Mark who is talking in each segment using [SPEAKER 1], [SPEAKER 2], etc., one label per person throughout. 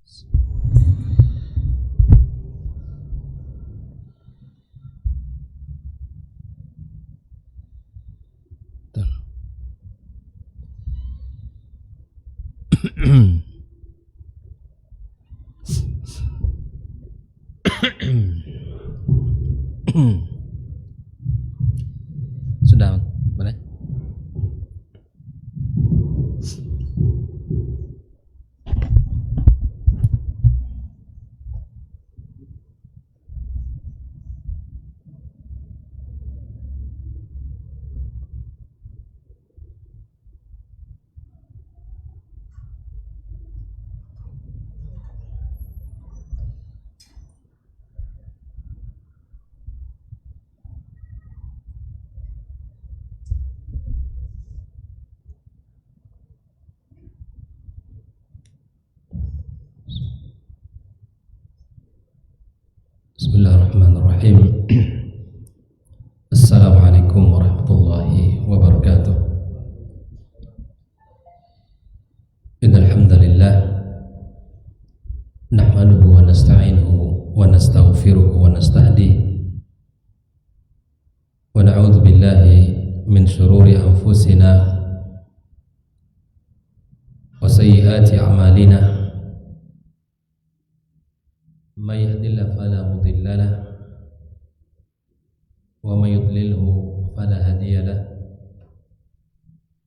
[SPEAKER 1] Sudah, boleh? Bismillahirrahmanirrahim. Assalamualaikum warahmatullahi wabarakatuh. Innal hamdalillah nahmaduhu wa nasta'inuhu wa nastaghfiruhu wa nastahdihi wa na'udzu billahi min shururi anfusina wa sayyiati a'malina. May yahdihillahu fala mudilla lahu wa may yudlilhu fala hadiya lahu.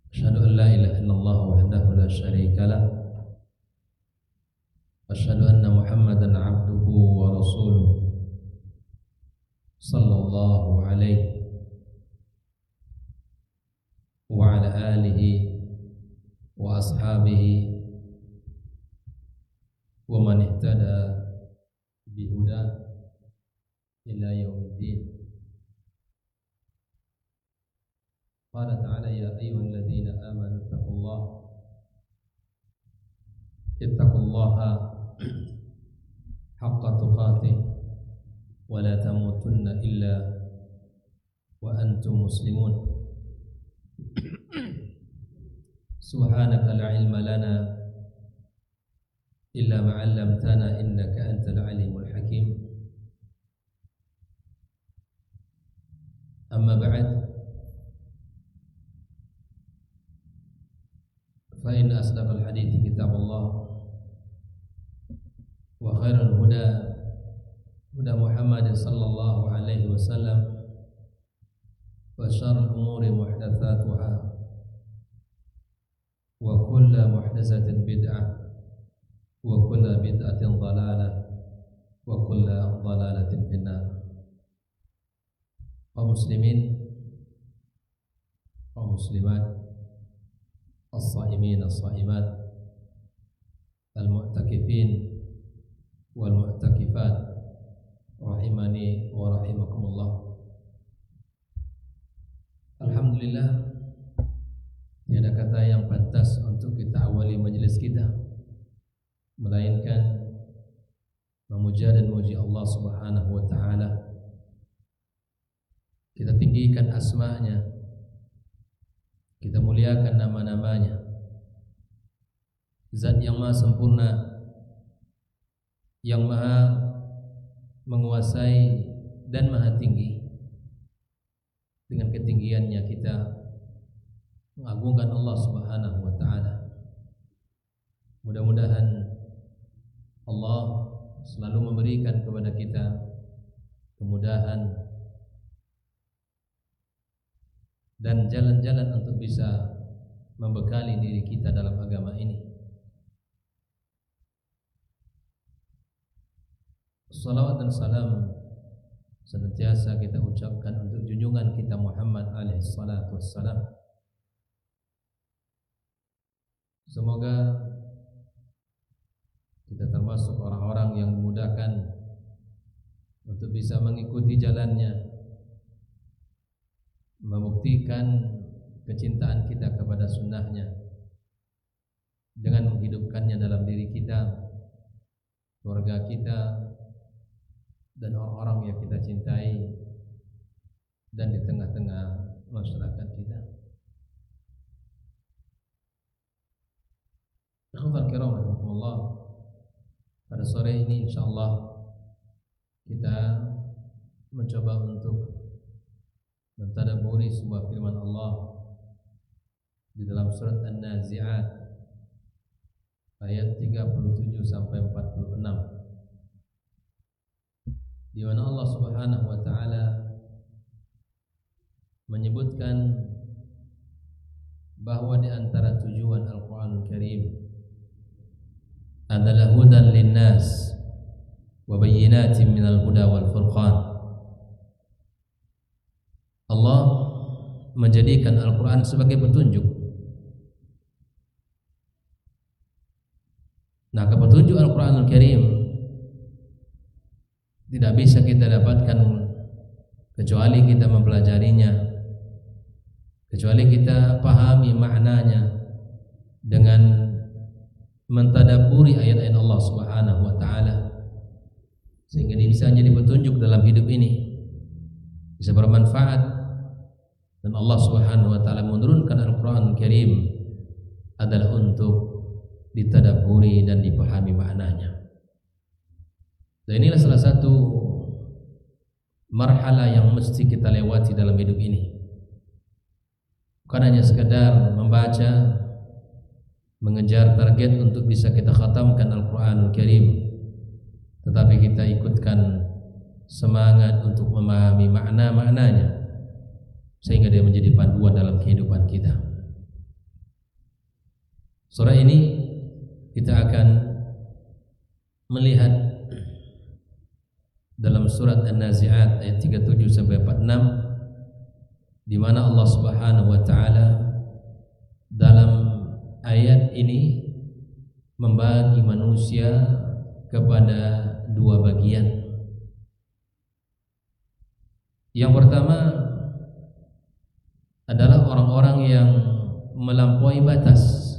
[SPEAKER 1] Asyhadu an la ilaha illallah wahdahu la syarika lahu wa asyhadu anna Muhammadan 'abduhu wa rasuluh sallallahu alaihi wa ala alihi wa ashabihi wa man ihtada bihuda ila yaumiddin. Qala ta'ala ya ayyuhalladzina amanu ittaqullaha haqqa tuqatih wa la tamutunna illa wa antum muslimun. Subhanaka la ilma lana illa ma 'allamtana innaka antal alimul hakim. Amma ba'd, fa inna asdaqal hadithi kitabullah wa khairal huda huda Muhammadin sallallahu alaihi wasallam wa syarrul umuri muhdatsatuha wa kullu muhdatsatin bid'ah wa kullu bid'atin dhalalah wa kullu dhalalatin finnar. Kaum muslimin, kaum muslimat, as-saimin as-saimat, al-mu'takifin wal mu'takifat, rahimani wa rahimakumullah. Alhamdulillah, tiada kata yang pantas untuk kita awali majelis kita melainkan memuja dan memuji Allah Subhanahu wa taala. Kita tinggikan asma-Nya, kita muliakan nama-namanya. Zat yang maha sempurna, yang maha menguasai dan maha tinggi. Dengan ketinggiannya kita mengagungkan Allah Subhanahu wa taala. Mudah-mudahan Allah selalu memberikan kepada kita kemudahan dan jalan-jalan untuk bisa membekali diri kita dalam agama ini. Salawat dan salam senantiasa kita ucapkan untuk junjungan kita Muhammad alaihi salatu wassalam. Semoga kita termasuk orang-orang yang dimudahkan untuk bisa mengikuti jalannya, membuktikan kecintaan kita kepada sunnahnya dengan menghidupkannya dalam diri kita, keluarga kita, dan orang-orang yang kita cintai, dan di tengah-tengah masyarakat kita. Ikhwatal kiram rahimakumullah, Pada sore ini insyaallah kita mencoba untuk mentadabburi sebuah firman Allah di dalam surat An-Nazi'at ayat 37 sampai 46, di mana Allah Subhanahu wa taala menyebutkan bahwa di antara tujuan Al-Qur'anul Karim adalah hudan linnas wa bayyinatin minal huda wal furqan. Allah menjadikan Al-Qur'an sebagai petunjuk. Nah, petunjuk Al-Qur'anul Karim tidak bisa kita dapatkan kecuali kita mempelajarinya, kecuali kita pahami maknanya dengan mentadabburi ayat-ayat Allah Subhanahu wa taala, sehingga dia bisa menjadi petunjuk dalam hidup ini, bisa bermanfaat. Dan Allah Subhanahu wa taala menurunkan Al-Qur'an Karim adalah untuk ditadabburi dan dipahami maknanya. Dan inilah salah satu marhalah yang mesti kita lewati dalam hidup ini. Bukan hanya sekedar membaca, mengejar target untuk bisa kita khatamkan Al-Qur'anul Karim, tetapi kita ikutkan semangat untuk memahami makna-maknanya sehingga dia menjadi panduan dalam kehidupan kita. Sore ini kita akan melihat dalam surat An-Nazi'at ayat 37 sampai 46, di mana Allah Subhanahu wa taala dalam ayat ini membagi manusia kepada dua bagian. Yang pertama adalah orang-orang yang melampaui batas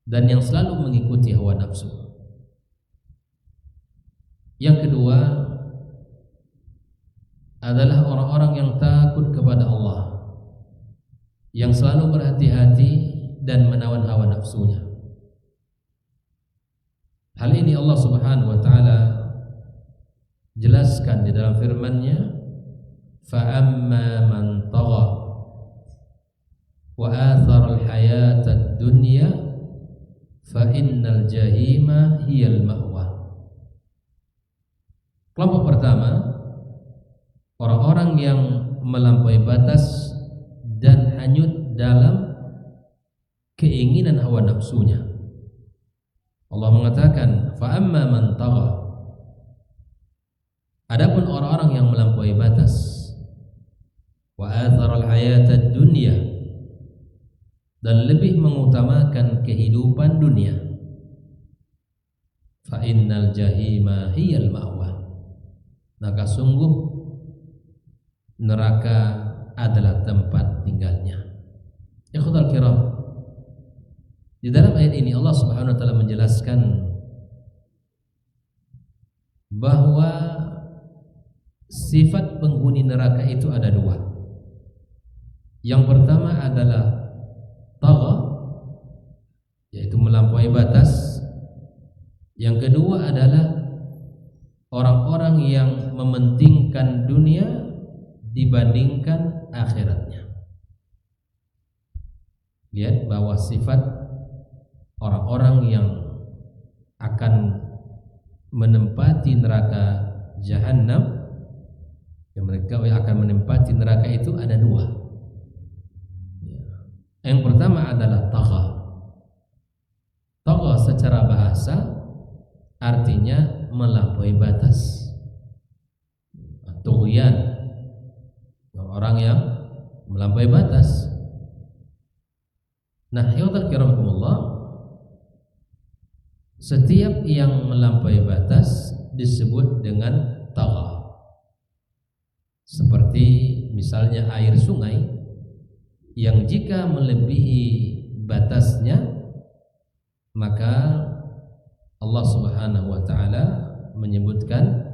[SPEAKER 1] dan yang selalu mengikuti hawa nafsu. Yang kedua adalah orang-orang yang takut kepada Allah, yang selalu berhati-hati dan menawan hawa nafsunya. Hal ini Allah Subhanahu wa taala jelaskan di dalam firman-Nya, fa amma man tagha wa athara al-hayata ad-dunya fa innal jahima hiyal ma'wa. Kelompok pertama, orang-orang yang melampaui batas dan hanyut dalam keinginan hawa nafsunya. Allah mengatakan, fa amma man tagha. Adapun orang-orang yang melampaui batas, wa athara al-hayata ad-dunya, dan lebih mengutamakan kehidupan dunia, fa innal jahima hiyal ma'wa. Maka sungguh neraka adalah tempat tinggalnya. Ikhwatal kiram, di dalam ayat ini Allah Subhanahu wa taala menjelaskan bahwa sifat penghuni neraka itu ada dua. Yang pertama adalah tagha, yaitu melampaui batas. Yang kedua adalah orang-orang yang mementingkan dunia dibandingkan akhiratnya. Lihat bahwa sifat orang-orang yang akan menempati neraka Jahannam, yang mereka akan menempati neraka itu ada dua. Yang pertama adalah tagha. Tagha secara bahasa artinya melampaui batas, tughyan, orang yang melampaui batas. Nah, ya Allah, setiap yang melampaui batas disebut dengan tagha. Seperti misalnya air sungai yang jika melebihi batasnya, maka Allah Subhanahu wa taala menyebutkan,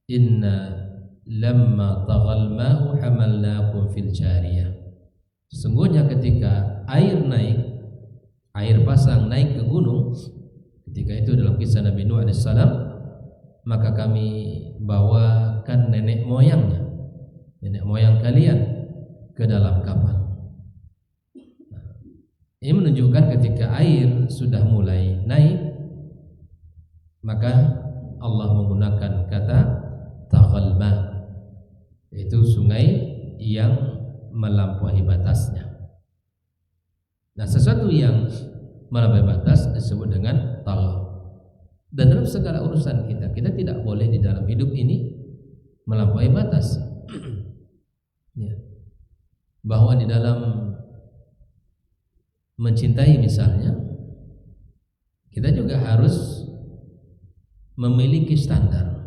[SPEAKER 1] inna lamma taghal ma'u hamalnakum fil jariyah. Sesungguhnya ketika air naik, air pasang naik ke gunung, Ketika itu dalam kisah Nabi Nuh alaihissalam, maka kami bawakan nenek moyang kalian ke dalam kapal. Ini menunjukkan ketika air sudah mulai naik, maka Allah menggunakan kata taghal ma, yaitu sungai yang melampaui batasnya. Nah, sesuatu yang melampaui batas disebut dengan tagha. Dan dalam segala urusan kita tidak boleh di dalam hidup ini melampaui batas. Ya. Bahwa di dalam mencintai misalnya, kita juga harus memiliki standar.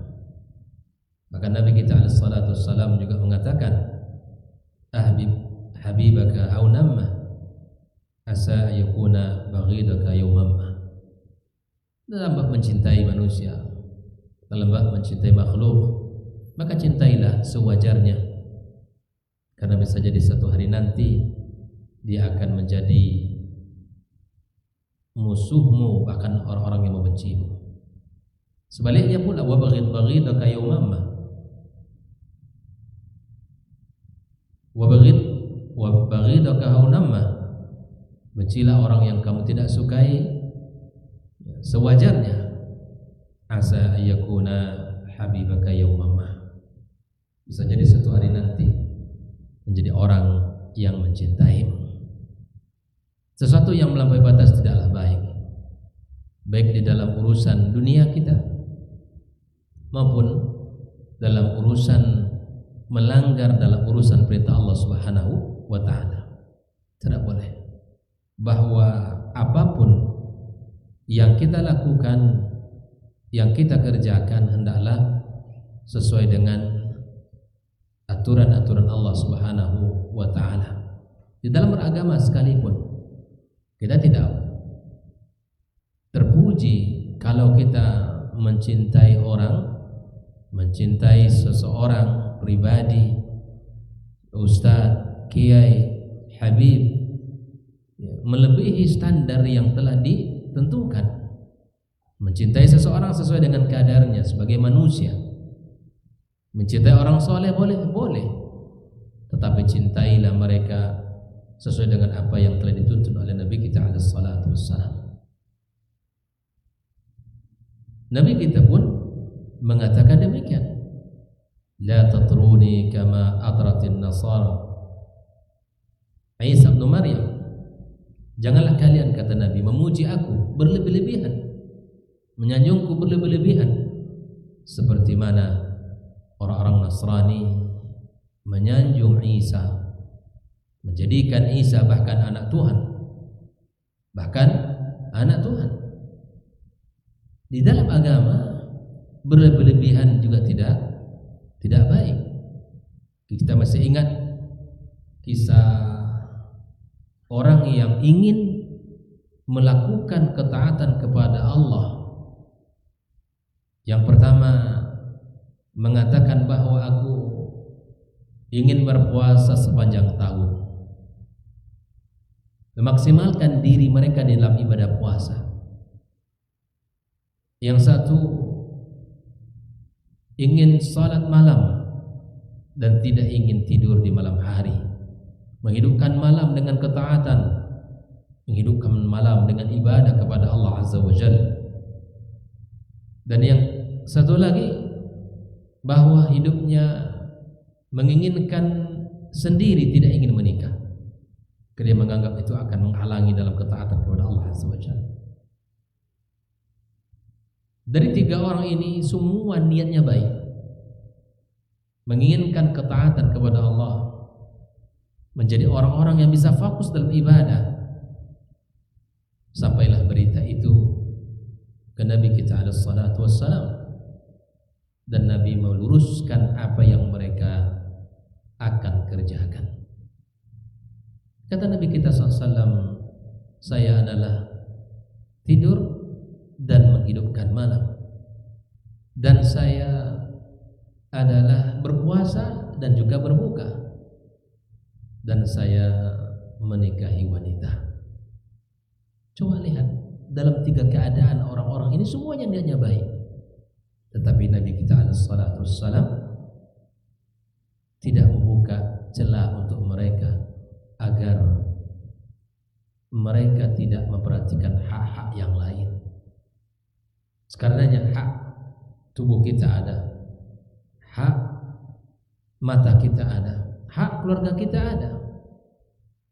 [SPEAKER 1] Maka Nabi kita alaihi salatu wassalam juga mengatakan, habibaka aw namma asa yakuna baghidaka yawmamma. Dalam bab mencintai manusia, dalam bab mencintai makhluk, maka cintailah sewajarnya, karena bisa jadi satu hari nanti dia akan menjadi musuhmu, bahkan orang-orang yang membencimu. Sebaliknya pula, wa baghidaka yawmamma, wa baghidaka haunamma, bencilah orang yang kamu tidak sukai sewajarnya. Asa ayyakuna habibaka yawmamma, bisa jadi satu hari nanti menjadi orang yang mencintaimu. Sesuatu yang melampaui batas tidaklah baik, baik di dalam urusan dunia kita maupun dalam urusan melanggar dalam urusan perintah Allah Subhanahu wa taala. Tidak boleh. Bahwa apapun yang kita lakukan, yang kita kerjakan, hendaklah sesuai dengan aturan-aturan Allah Subhanahu wa taala. Di dalam beragama sekalipun, kita tidak terpuji kalau kita mencintai orang, mencintai seseorang pribadi, ustaz, kiai, habib, melebihi standar yang telah ditentukan. Mencintai seseorang sesuai dengan kadarnya sebagai manusia. Mencintai orang soleh boleh, tetapi cintailah mereka sesuai dengan apa yang telah dituntun oleh Nabi kita alaihi salatu wassalam. Nabi kita pun mengatakan demikian, la tatruni kama atratin nasara Isa bin Maryam. Janganlah kalian, kata Nabi, memuji aku berlebih-lebihan, menyanjungku berlebih-lebihan, seperti mana orang-orang Nasrani menyanjung Isa, menjadikan Isa bahkan anak Tuhan. Di dalam agama berlebih-lebihan juga tidak baik. Kita masih ingat kisah orang yang ingin melakukan ketaatan kepada Allah. Yang pertama mengatakan bahwa aku ingin berpuasa sepanjang tahun, memaksimalkan diri mereka dalam ibadah puasa. Yang satu ingin salat malam dan tidak ingin tidur di malam hari, menghidupkan malam dengan ketaatan, menghidupkan malam dengan ibadah kepada Allah Azza wa Jalla. Dan yang satu lagi bahwa hidupnya menginginkan sendiri, tidak ingin menikah. Dia menganggap itu akan menghalangi dalam ketaatan kepada Allah Azza wa Jalla. Dari tiga orang ini semua niatnya baik, menginginkan ketaatan kepada Allah, menjadi orang-orang yang bisa fokus dalam ibadah. Sampailah berita itu ke Nabi kita alaihi salatu wassalam, dan Nabi meluruskan apa yang mereka akan kerjakan. Kata Nabi kita SAW, saya adalah tidur dan menghidupkan malam, dan saya adalah berpuasa dan juga berbuka, dan saya menikahi wanita. Coba lihat dalam 3 keadaan orang-orang ini semuanya niatnya baik. Tetapi Nabi kita alaihissalatu wassalam tidak membuka celah untuk mereka agar mereka tidak memperhatikan hak-hak yang lain. Sekarenanya hak tubuh kita ada, hak mata kita ada, hak keluarga kita ada.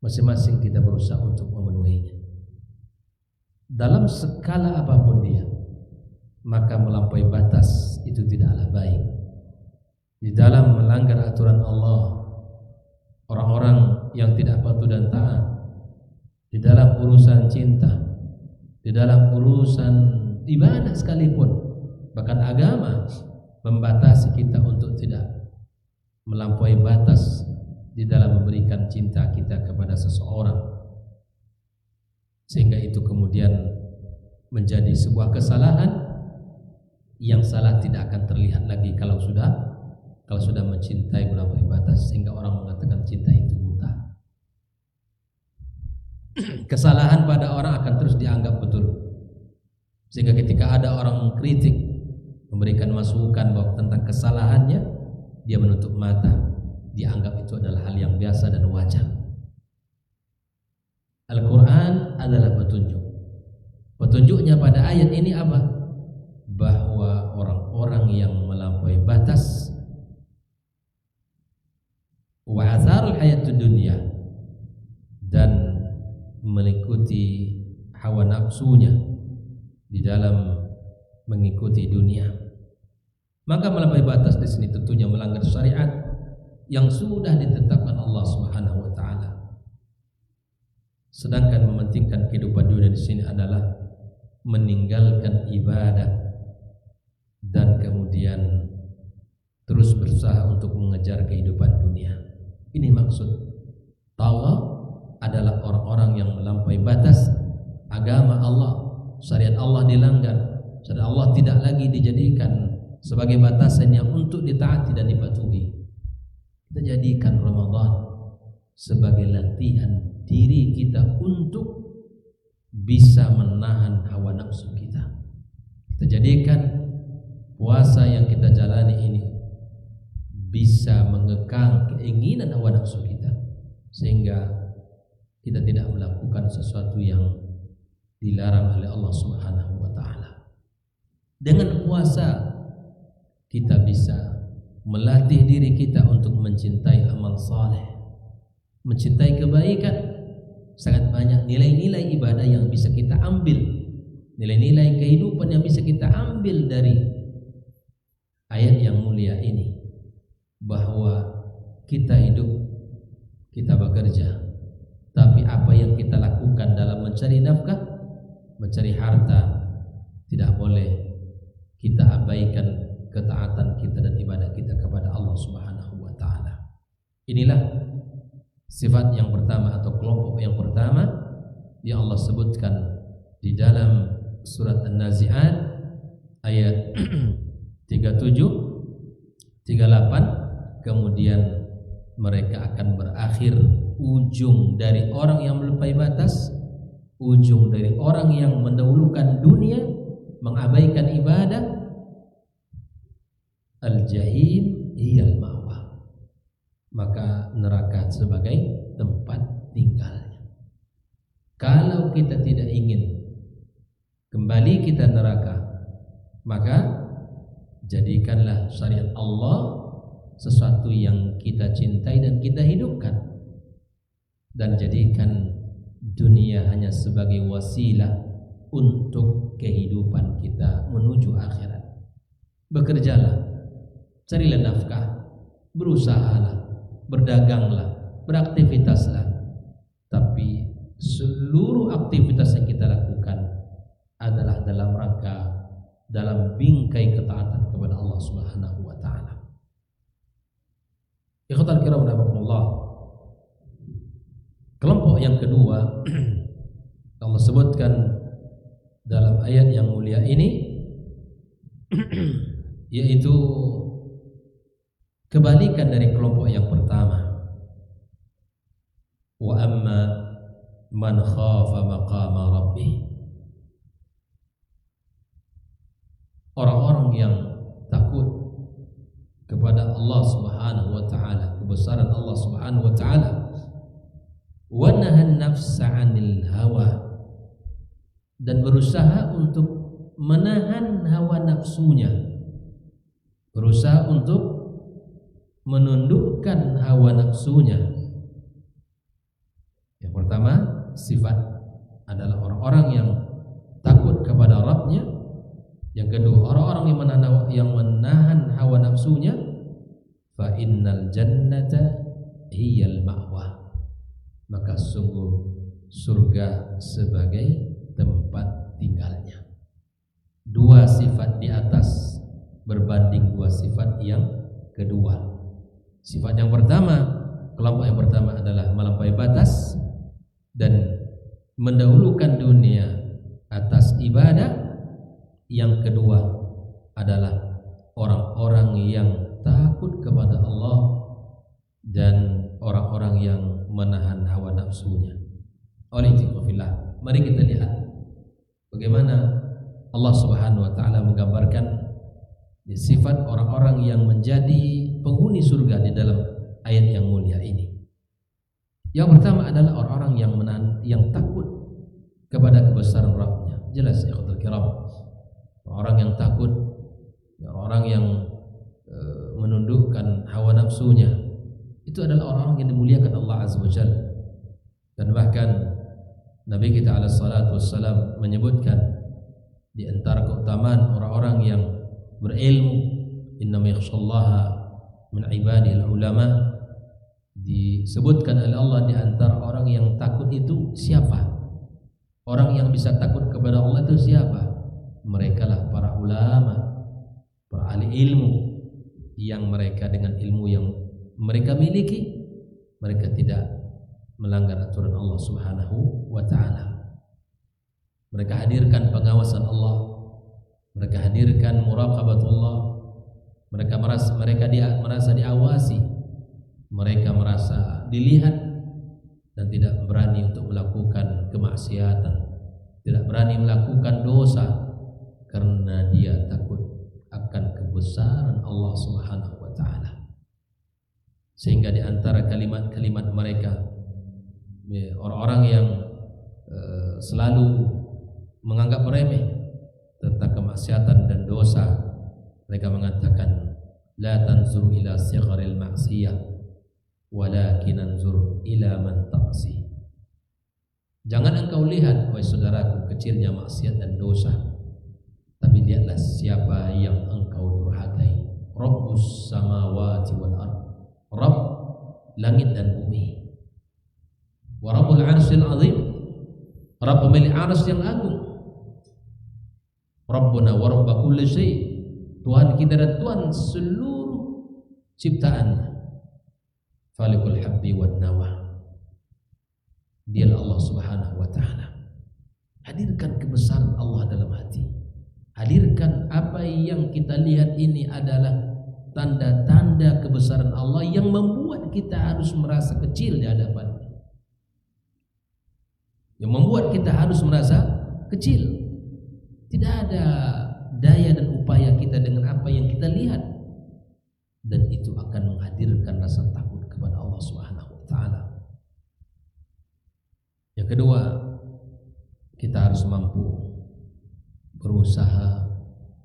[SPEAKER 1] Masing-masing kita berusaha untuk memenuhinya. Dalam skala apapun dia, maka melampaui batas itu tidaklah baik. Di dalam melanggar aturan Allah, orang-orang yang tidak patuh dan taat, di dalam urusan cinta, di dalam urusan ibadah sekalipun, bahkan agama membatasi kita untuk tidak melampaui batas di dalam memberikan cinta kita kepada seseorang, sehingga itu kemudian menjadi sebuah kesalahan yang salah tidak akan terlihat lagi kalau sudah mencintai melampaui batas, sehingga orang mengatakan cinta itu buta. Kesalahan pada orang akan terus dianggap betul, sehingga ketika ada orang mengkritik, memberikan masukan bahwa tentang kesalahannya, dia menutup mata, dianggap itu adalah hal yang biasa dan wajar. Al-Quran adalah petunjuk. Petunjuknya pada ayat ini apa? Bahwa orang-orang yang melampaui batas wa atharul hayatud dunya dan mengikuti hawa nafsunya di dalam mengikuti dunia, maka melampaui batas di sini tentunya melanggar syariat yang sudah ditetapkan Allah Subhanahu wa taala. Sedangkan mementingkan kehidupan dunia di sini adalah meninggalkan ibadah dan kemudian terus berusaha untuk mengejar kehidupan dunia. Ini maksud tagha adalah orang-orang yang melampaui batas agama Allah, syariat Allah dilanggar, syariat Allah tidak lagi dijadikan sebagai batasan yang untuk ditaati dan dipatuhi. Kita jadikan Ramadan sebagai latihan diri kita untuk bisa menahan hawa nafsu kita. Kita jadikan puasa yang kita jalani ini bisa mengekang keinginan hawa nafsu kita, sehingga kita tidak melakukan sesuatu yang dilarang oleh Allah Subhanahu wa taala. Dengan puasa kita bisa melatih diri kita untuk mencintai amal saleh, mencintai kebaikan. Sangat banyak nilai-nilai ibadah yang bisa kita ambil, nilai-nilai kehidupan yang bisa kita ambil dari ayat yang mulia ini, bahwa kita hidup, kita bekerja, tapi apa yang kita lakukan dalam mencari nafkah, mencari harta, tidak boleh kita abaikan ketaatan kita dan ibadah kita kepada Allah Subhanahu wa taala. Inilah sifat yang pertama atau kelompok yang pertama yang Allah sebutkan di dalam surat An-Nazi'at ayat 37, 38. Kemudian mereka akan berakhir, ujung dari orang yang melampaui batas, ujung dari orang yang mendahulukan dunia, mengabaikan ibadah, al-jahim hiyal ma'wa, maka neraka sebagai tempat tinggalnya. Kalau kita tidak ingin kembali kita neraka, maka jadikanlah syariat Allah sesuatu yang kita cintai dan kita hidupkan, dan jadikan dunia hanya sebagai wasilah untuk kehidupan kita menuju akhirat. Bekerjalah, carilah nafkah, berusahalah, berdaganglah, beraktivitaslah, tapi seluruh aktivitas yang kita lakukan adalah dalam rangka, dalam bingkai ketaatan kepada Allah Subhanahu wa taala. Ikhwatal kiram rahimakumullah. Kelompok yang kedua Allah sebutkan dalam ayat yang mulia ini yaitu kebalikan dari kelompok yang pertama. Wa amma man khafa maqama rabbih yang takut kepada Allah Subhanahu wa taala, kebesaran Allah Subhanahu wa taala, wa nahan nafsa 'anil hawa, dan berusaha untuk menahan hawa nafsunya, berusaha untuk menundukkan hawa nafsunya. Yang pertama, sifat adalah orang-orang yang takut kepada Rabbnya. Yang kedua, orang-orang yang menahan hawa nafsunya. Fa innal jannata hiyal ma'wa, maka sungguh surga sebagai tempat tinggalnya. Dua sifat di atas berbanding dua sifat yang kedua. Sifat yang pertama, kelompok yang pertama adalah melampaui batas dan mendahulukan dunia atas ibadah. Yang kedua adalah orang-orang yang takut kepada Allah dan orang-orang yang menahan hawa nafsunya. Oleh itu, mari kita lihat bagaimana Allah Subhanahu wa taala menggambarkan sifat orang-orang yang menjadi penghuni surga di dalam ayat yang mulia ini. Yang pertama adalah orang-orang yang menahan, yang takut kepada kebesaran Rabbnya. Jelas ya ikhwatul kiram, orang yang takut, orang yang menundukkan hawa nafsunya, itu adalah orang-orang yang dimuliakan Allah Azza wa Jalla. Dan bahkan Nabi kita alaihi salatu wassalam menyebutkan di antara keutamaan orang-orang yang berilmu, innama yakhshallaha min ibadihil ulama, disebutkan oleh Allah di antara orang yang takut itu siapa? Orang yang bisa takut kepada Allah itu siapa? Mereka lah para ulama, para ahli ilmu, yang mereka dengan ilmu yang mereka miliki, mereka tidak melanggar aturan Allah Subhanahu wa taala. Mereka hadirkan pengawasan Allah, mereka hadirkan muraqabatullah, mereka merasa diawasi, mereka merasa dilihat, dan tidak berani untuk melakukan kemaksiatan, tidak berani melakukan dosa, karena dia takut akan kebesaran Allah Subhanahu wa taala. Sehingga di antara kalimat-kalimat mereka, orang-orang yang selalu menganggap remeh tentang kemaksiatan dan dosa, mereka mengatakan, la tanzur ila sigharil ma'siyah walakin anzur ila man taqsi. Jangan engkau lihat, wahai saudaraku, kecilnya maksiat dan dosa, tapi lihatlah siapa yang engkau durhakai. Rabbus samawati wal ard, Rabb langit dan bumi. Wa Rabbul arsyil azim, Rabb pemilik arsy yang agung. Rabbuna wa Rabb kulli syai, Tuhan kita dan Tuhan seluruh ciptaannya. Falikul habbi wan nawa, dialah Allah Subhanahu wa taala. Hadirkan kebesaran Allah dalam hati. Hadirkan apa yang kita lihat ini adalah tanda-tanda kebesaran Allah yang membuat kita harus merasa kecil di hadapannya, yang membuat kita harus merasa kecil. Tidak ada daya dan upaya kita dengan apa yang kita lihat, dan itu akan menghadirkan rasa takut kepada Allah Subhanahu wa taala. Yang kedua, kita harus mampu berusaha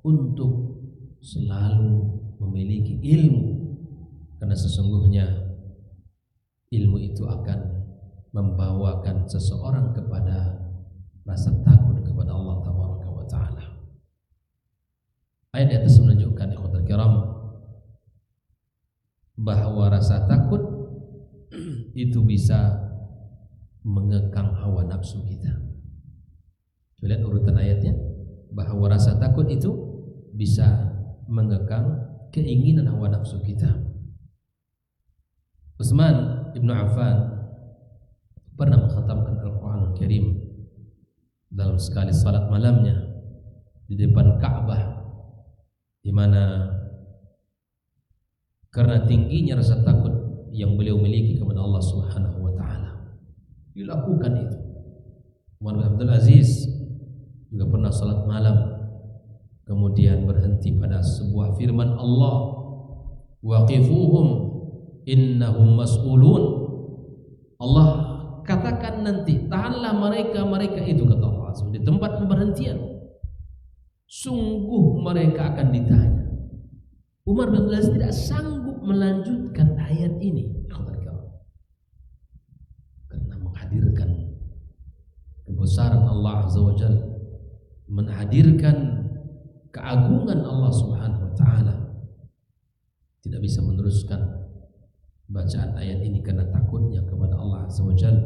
[SPEAKER 1] untuk selalu memiliki ilmu, karena sesungguhnya ilmu itu akan membawakan seseorang kepada rasa takut kepada Allah Tabaraka wa taala. Ayat di atas menunjukkan ikhwatul kiram bahwa rasa takut itu bisa mengekang hawa nafsu kita. Lihat urutan ayatnya, bahwa rasa takut itu bisa mengekang keinginan hawa nafsu kita. Utsman ibn Affan pernah mengkhatamkan Al-Quran Al-Karim dalam sekali salat malamnya di depan Ka'bah, di mana karena tingginya rasa takut yang beliau miliki kepada Allah Subhanahu wa taala, dilakukan itu. Umar bin Abdul Aziz juga pernah salat malam kemudian berhenti pada sebuah firman Allah, waqifuhum innahum mas'ulun. Allah katakan nanti, tahanlah mereka itu, kata Allah di tempat pemberhentian, sungguh mereka akan ditanya. Umar bin Abdul Aziz tidak sanggup melanjutkan ayat ini karena menghadirkan kebesaran Allah Azza wa Jalla, menghadirkan keagungan Allah Subhanahu wa taala. Tidak bisa meneruskan bacaan ayat ini karena takutnya kepada Allah Azza wa Jalla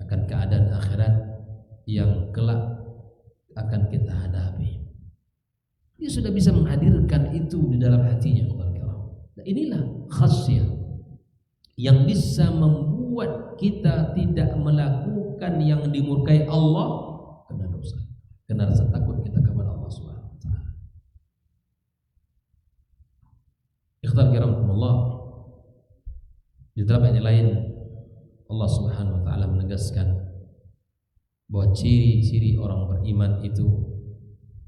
[SPEAKER 1] akan keadaan akhirat yang kelak akan kita hadapi. Dia sudah bisa menghadirkan itu di dalam hatinya. Nah, inilah khasyah yang bisa membuat kita tidak melakukan yang dimurkai Allah karena dosa, karena rasa takut kita kepada Allah Subhanahu wa taala. Ikhtar kiramkumullah, di dalam ayat lain Allah Subhanahu wa taala menegaskan bahwa ciri-ciri orang beriman itu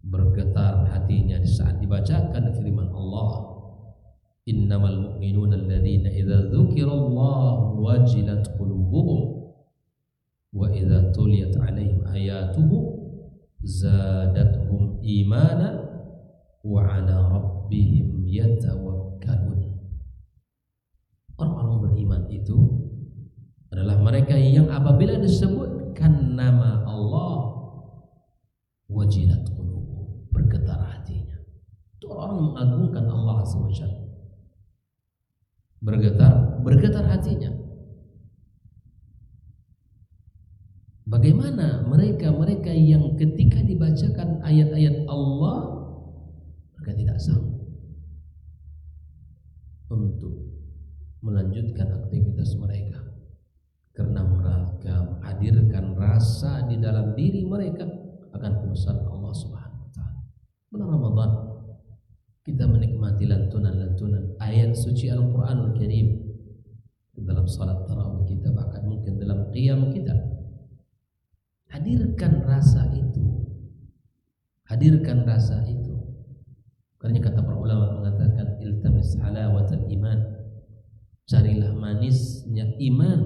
[SPEAKER 1] bergetar hatinya di saat dibacakan firman Allah, innamal mu'minuna alladzina idza dzukirallahu wajilat qulubuhum wa idza tuliyat 'alaihim ayatuhu zadatuhum imana wa 'ala rabbihim yatawakkalun. Orang-orang beriman itu adalah mereka yang apabila disebutkan nama Allah wajilat qulubuhum, bergetar hatinya. Itu orang mengagungkan Allah Azza wa Jalla. Bergetar hatinya. Bagaimana mereka yang ketika dibacakan ayat-ayat Allah mereka tidak sanggup untuk melanjutkan aktivitas mereka karena mereka menghadirkan rasa di dalam diri mereka akan kebesaran Allah Subhanahu wa taala. Bulan Ramadan kita menikmati lantunan-lantunan ayat suci Al-Qur'anul Karim dalam salat tarawih kita, bahkan mungkin dalam qiyam kita. Hadirkan rasa itu. Hadirkan rasa itu. Karena kata para ulama mengatakan iltamis halawatal iman, carilah manisnya iman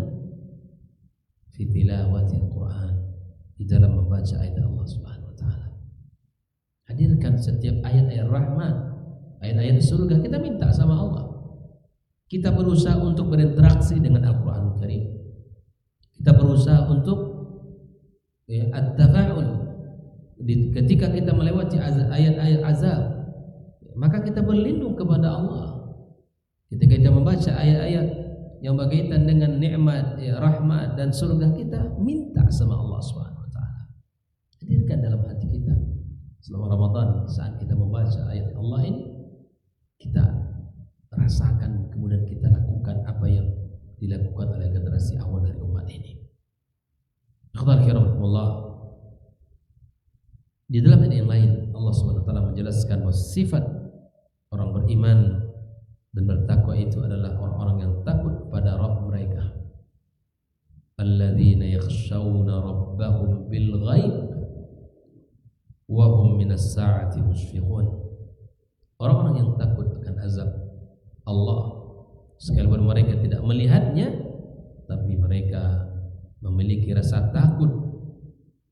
[SPEAKER 1] fi tilawatil Qur'an, di dalam membaca ayat Allah Subhanahu wa taala. Hadirkan setiap ayat-ayat rahmat, ayat-ayat surga, kita minta sama Allah. Kita berusaha untuk berinteraksi dengan Al-Qur'an Karim. Kita berusaha untuk at-tafa'ul. Ketika kita melewati ayat-ayat azab, maka kita berlindung kepada Allah. Ketika kita membaca ayat-ayat yang berkaitan dengan nikmat, rahmat dan surga, kita minta sama Allah Subhanahu wa taala. Hadirkan dalam hati kita selama Ramadan, saat kita membaca ayat Allah ini, kita rasakan, kemudian kita lakukan apa yang dilakukan oleh generasi awal dari umat ini. Ikhwan fillah, di dalam ayat yang lain Allah Subhanahu wa taala menjelaskan bahwa sifat orang beriman dan bertakwa itu adalah orang-orang yang takut pada Rabb mereka. Alladzina yakhshawna rabbahum bil ghaib wa hum minas sa'ati mushfiqun. Orang-orang yang takut akan azab Allah, sekalipun mereka tidak melihatnya, tapi mereka memiliki rasa takut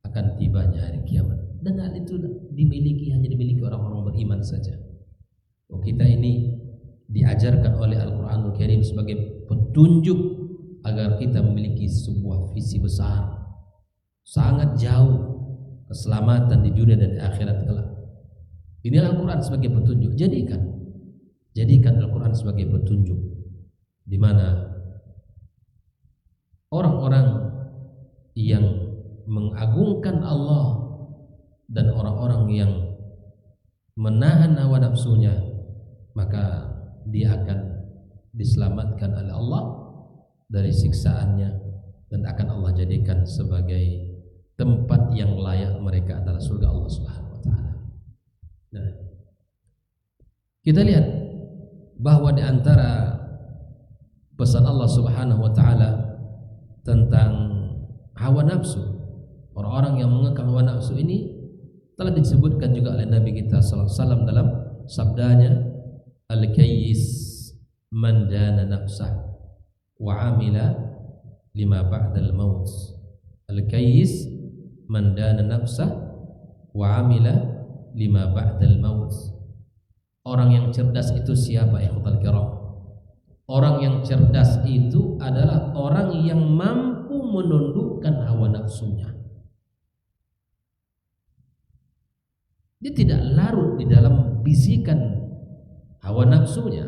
[SPEAKER 1] akan tibanya hari kiamat. Dan hal itu hanya dimiliki orang-orang beriman saja. Kita ini diajarkan oleh Al-Qur'anul Karim sebagai petunjuk agar kita memiliki sebuah visi besar, sangat jauh keselamatan di dunia dan di akhirat kelak. Inilah Al-Qur'an sebagai petunjuk. Jadikan Al-Qur'an sebagai petunjuk, di mana orang-orang yang mengagungkan Allah dan orang-orang yang menahan hawa nafsunya, maka dia akan diselamatkan oleh Allah dari siksaannya, dan akan Allah jadikan sebagai tempat yang layak mereka adalah surga Allah Subhanahu wa taala. Nah, kita lihat bahwa di antara pesan Allah Subhanahu wa taala tentang hawa nafsu, orang-orang yang mengekang hawa nafsu ini Telah disebutkan juga oleh Nabi kita sallallahu alaihi wasallam dalam sabdanya, al-kayyis man dana nafsah wa amila lima ba'dal maut. Al-kayyis man dana nafsah wa amila lima ba'dal maut. Orang yang cerdas itu siapa ya ikhwatal kiram? Orang yang cerdas itu adalah orang yang mampu menundukkan hawa nafsunya. Dia tidak larut di dalam bisikan hawa nafsunya.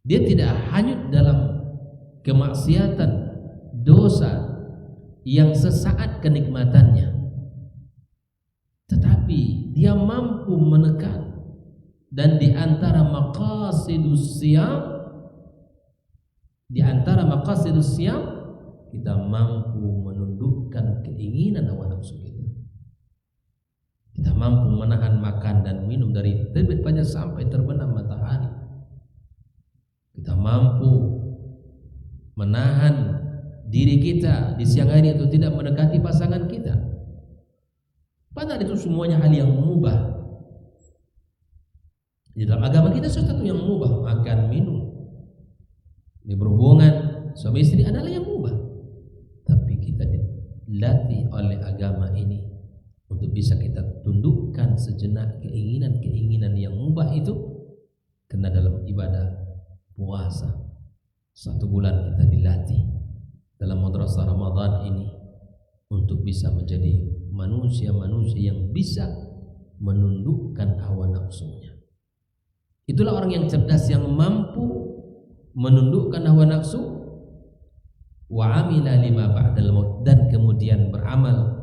[SPEAKER 1] Dia tidak hanyut dalam kemaksiatan, dosa yang sesaat kenikmatannya. Tetapi dia mampu menekan, dan di antara maqasidus siyam, kita mampu menundukkan keinginan hawa nafsu kita. Kita mampu menahan makan dan minum dari terbit fajar sampai terbenam matahari. Kita mampu menahan diri kita di siang hari untuk tidak mendekati pasangan kita. Padahal itu semuanya hal yang mubah. Di dalam agama kita sesuatu yang mubah, makan, minum, berhubungan suami istri adalah yang mubah. Tapi kita dilatih oleh agama ini untuk bisa kita tundukkan sejenak keinginan-keinginan yang mubah itu. Karena dalam ibadah puasa 1 bulan kita dilatih dalam madrasah Ramadan ini untuk bisa menjadi manusia-manusia yang bisa menundukkan hawa nafsunya. Itulah orang yang cerdas, yang mampu menundukkan hawa nafsu wa amila lima ba'dal maut, dan kemudian beramal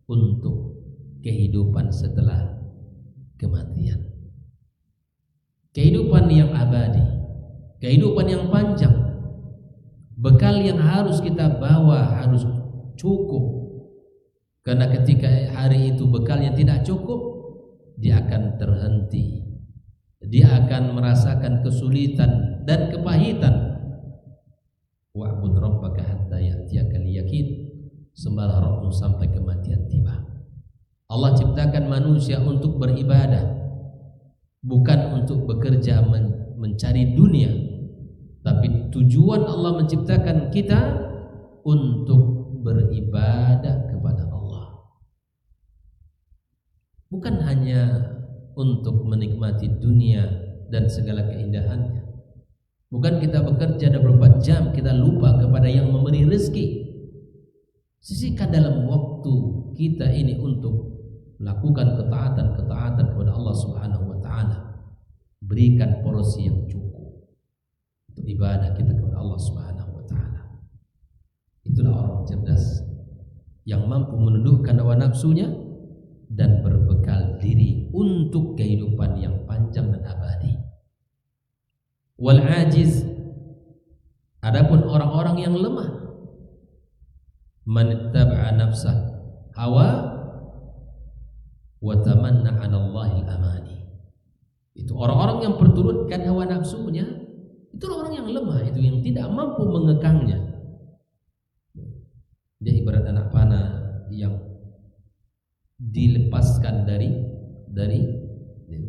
[SPEAKER 1] untuk kehidupan setelah kematian. Kehidupan yang abadi, kehidupan yang panjang. Bekal yang harus kita bawa harus cukup. Karena ketika hari itu bekalnya tidak cukup, dia akan terhenti. Dia akan merasakan kesulitan dan kepahitan. Wa'bud rabbaka hatta ya'tiyakal yaqin. Sembahlah Rabbmu sampai kematian tiba. Allah ciptakan manusia untuk beribadah, bukan untuk bekerja mencari dunia. Tapi tujuan Allah menciptakan kita untuk beribadah kepada Allah. Bukan hanya untuk menikmati dunia dan segala keindahannya. Bukan kita bekerja 24 jam kita lupa kepada yang memberi rezeki. Sisihkan dalam waktu kita ini untuk melakukan ketaatan kepada Allah Subhanahu wa taala. Berikan porsi yang cukup untuk ibadah kita kepada Allah Subhanahu wa taala. Itulah orang cerdas yang mampu menundukkan hawa nafsunya dan berbekal diri untuk kehidupan yang panjang dan abadi. Wal ajiz, adapun orang-orang yang lemah, man ittaba'a nafsah hawa wa tamanna 'ala Allahil amani. Itu orang-orang yang perturutkan hawa nafsunya, itu orang yang lemah, itu yang tidak mampu mengekangnya. Dia ibarat anak panah yang dilepaskan dari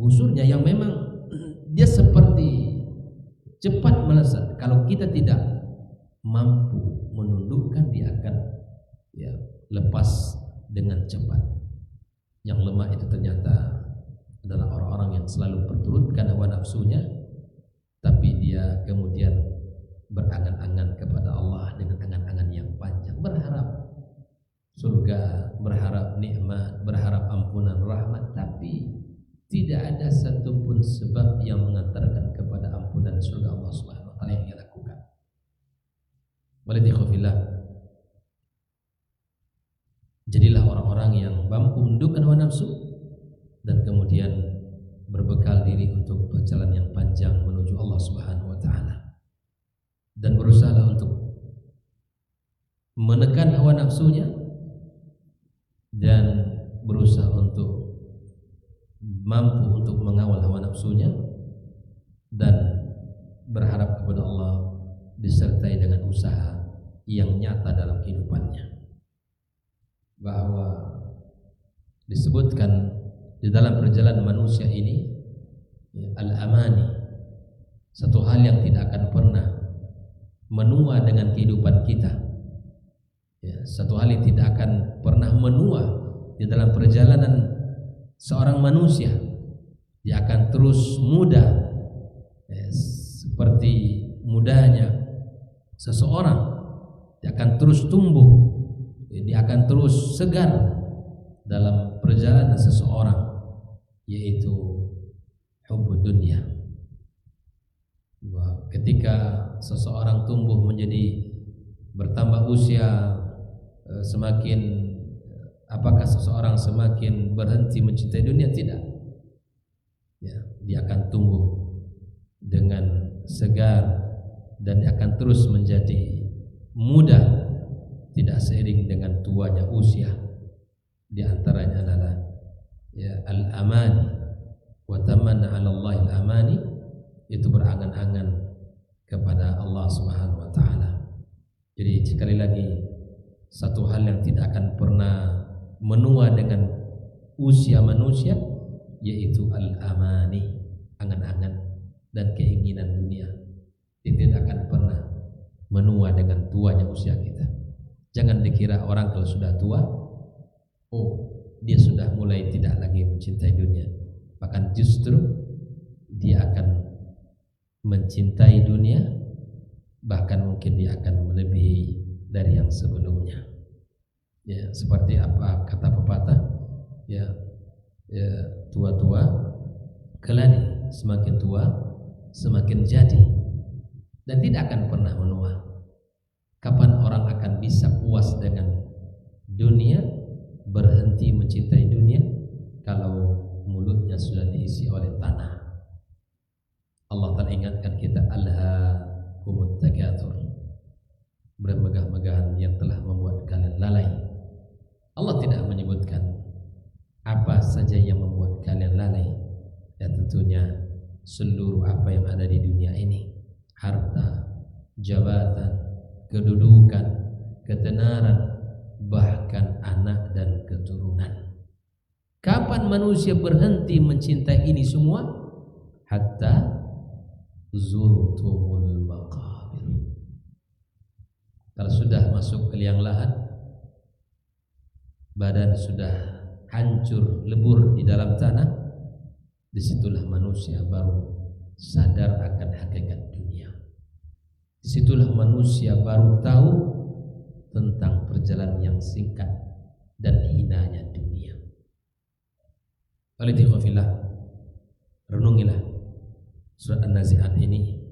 [SPEAKER 1] busurnya, yang memang dia seperti cepat melesat. Kalau kita tidak mampu menundukkan, dia akan lepas dengan cepat. Yang lemah itu ternyata adalah orang-orang yang selalu perturutkan hawa nafsunya, tapi dia kemudian berangan-angan kepada Allah dengan angan-angan yang panjang, berharap surga, berharap nikmat, berharap ampunan rahmat, tapi tidak ada satupun sebab yang mengantarkan kepada ampunan surga Allah Subhanahu wa taala yang dia lakukan. Walidikufillah, jadilah orang-orang yang mampu menundukkan hawa nafsu dan kemudian berbekal diri untuk perjalanan yang panjang menuju Allah Subhanahu wa taala, dan berusaha untuk menekan hawa nafsunya dan berusaha untuk mampu untuk mengawal hawa nafsunya dan berharap kepada Allah disertai dengan usaha yang nyata dalam kehidupannya, bahwa disebutkan di dalam perjalanan manusia ini al-amani, satu hal yang tidak akan pernah menua dengan kehidupan kita, satu hal yang tidak akan pernah menua di dalam perjalanan seorang manusia. Dia akan terus muda, seperti mudanya seseorang. Dia akan terus tumbuh, dia akan terus segar dalam perjalanan seseorang, yaitu hubbud dunya. Ketika seseorang tumbuh menjadi bertambah usia, semakin apakah seseorang semakin berhenti mencintai dunia? Tidak. Dia akan tumbuh dengan segar dan dia akan terus menjadi muda, tidak seiring dengan tuanya usia. Di antaranya adalah al-amani wa tamanna 'ala Allah al-amani, itu berangan-angan kepada Allah Subhanahu wa taala. Jadi sekali lagi, satu hal yang tidak akan pernah menua dengan usia manusia, yaitu al-amani, angan-angan dan keinginan dunia. Itu tidak akan pernah menua dengan tuanya usia kita. Jangan dikira orang kalau sudah tua, dia sudah mulai tidak lagi mencintai dunia. Bahkan justru dia akan mencintai dunia, bahkan mungkin dia akan melebihi dari yang sebelumnya. Seperti apa kata pepatah, tua-tua keladi, semakin tua semakin jadi, dan tidak akan pernah menua. Kapan orang akan bisa puas dengan dunia, berhenti mencintai dunia, kalau mulutnya sudah diisi oleh tanah? Allah telah ingatkan kita, alhaakumut takatsur, bermegah-megahan yang telah membuat kalian lalai. Allah tidak menyebutkan apa saja yang membuat kalian lalai. Tentunya seluruh apa yang ada di dunia ini, harta, jabatan, kedudukan, ketenaran, bahkan anak dan keturunan. Kapan manusia berhenti mencintai ini semua? Hatta zurtumul maqabir. Kalau sudah masuk ke liang lahat, badan sudah hancur lebur di dalam tanah, disitulah manusia baru sadar akan hakikat dunia. Disitulah manusia baru tahu tentang perjalanan yang singkat dan hinanya dunia. Oleh ikhwafillah, renungilah surat An-Nazi'at ini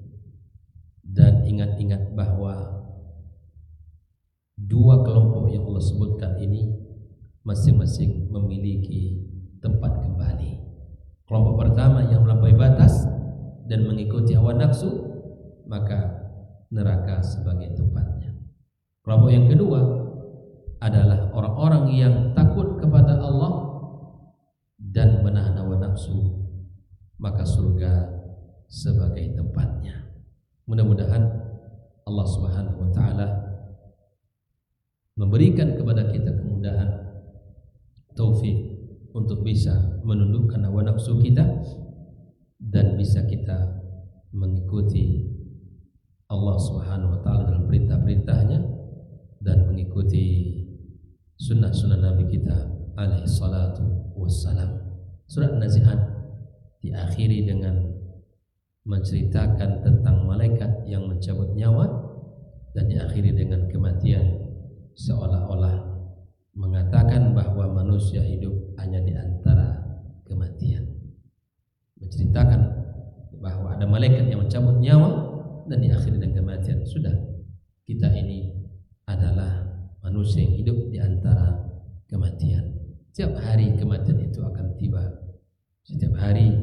[SPEAKER 1] dan ingat-ingat bahwa dua kelompok yang Allah sebutkan ini masing-masing memiliki tempat kembali. Kelompok pertama yang melampaui batas dan mengikuti hawa nafsu, maka neraka sebagai tempatnya. Kelompok yang kedua adalah orang-orang yang takut kepada Allah dan menahan hawa nafsu, maka surga sebagai tempatnya. Mudah-mudahan Allah Subhanahu wa taala memberikan kepada kita kemudahan, taufik untuk bisa menundukkan hawa nafsu kita dan bisa kita mengikuti Allah Subhanahu wa taala dalam perintah-perintahnya dan mengikuti sunnah-sunnah Nabi kita alaihi salatu wassalam. Surat An-Nazi'at diakhiri dengan menceritakan tentang malaikat yang mencabut nyawa dan diakhiri dengan kematian, seolah-olah mengatakan bahwa manusia hidup hanya di antara kematian. Menceritakan bahwa ada malaikat yang mencabut nyawa dan diakhiri dengan kematian. Sudah, kita ini adalah manusia yang hidup di antara kematian. Setiap hari kematian itu akan tiba. Setiap hari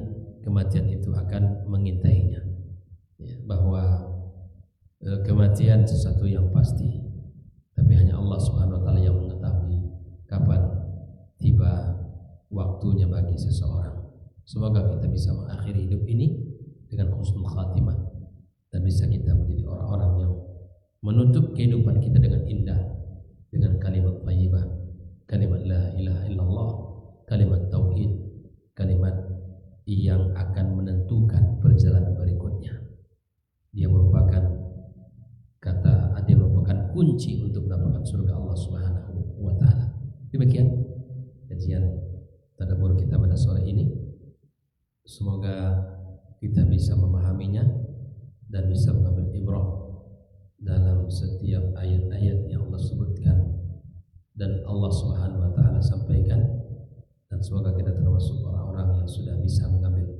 [SPEAKER 1] kematian itu akan mengintainya. Bahwa kematian sesuatu yang pasti, tapi hanya Allah Subhanahu wa taala yang mengetahui kapan tiba waktunya bagi seseorang. Semoga kita bisa mengakhiri hidup ini dengan husnul khatimah dan bisa kita menjadi orang-orang yang menutup kehidupan kita dengan indah, dengan kalimat thayyibah, kalimat la ilaha illallah, surga Allah Subhanahu wa taala. Demikian kajian tadabbur kita pada sore ini. Semoga kita bisa memahaminya dan bisa mengambil ibrah dalam setiap ayat-ayat yang Allah sebutkan dan Allah Subhanahu wa taala sampaikan, dan semoga kita termasuk orang-orang yang sudah bisa mengambil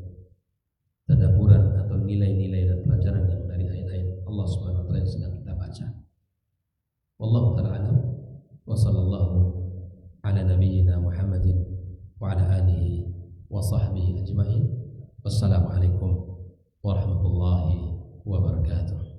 [SPEAKER 1] tadabburan atau nilai-nilai dan pelajaran yang dari ayat-ayat Allah Subhanahu wa taala yang sedang kita baca. Wallahu ta'ala alam wa sallallahu ala nabiyyina Muhammadin wa ala alihi wa sahbihi ajma'in. Wassalamualaikum warahmatullahi wabarakatuh.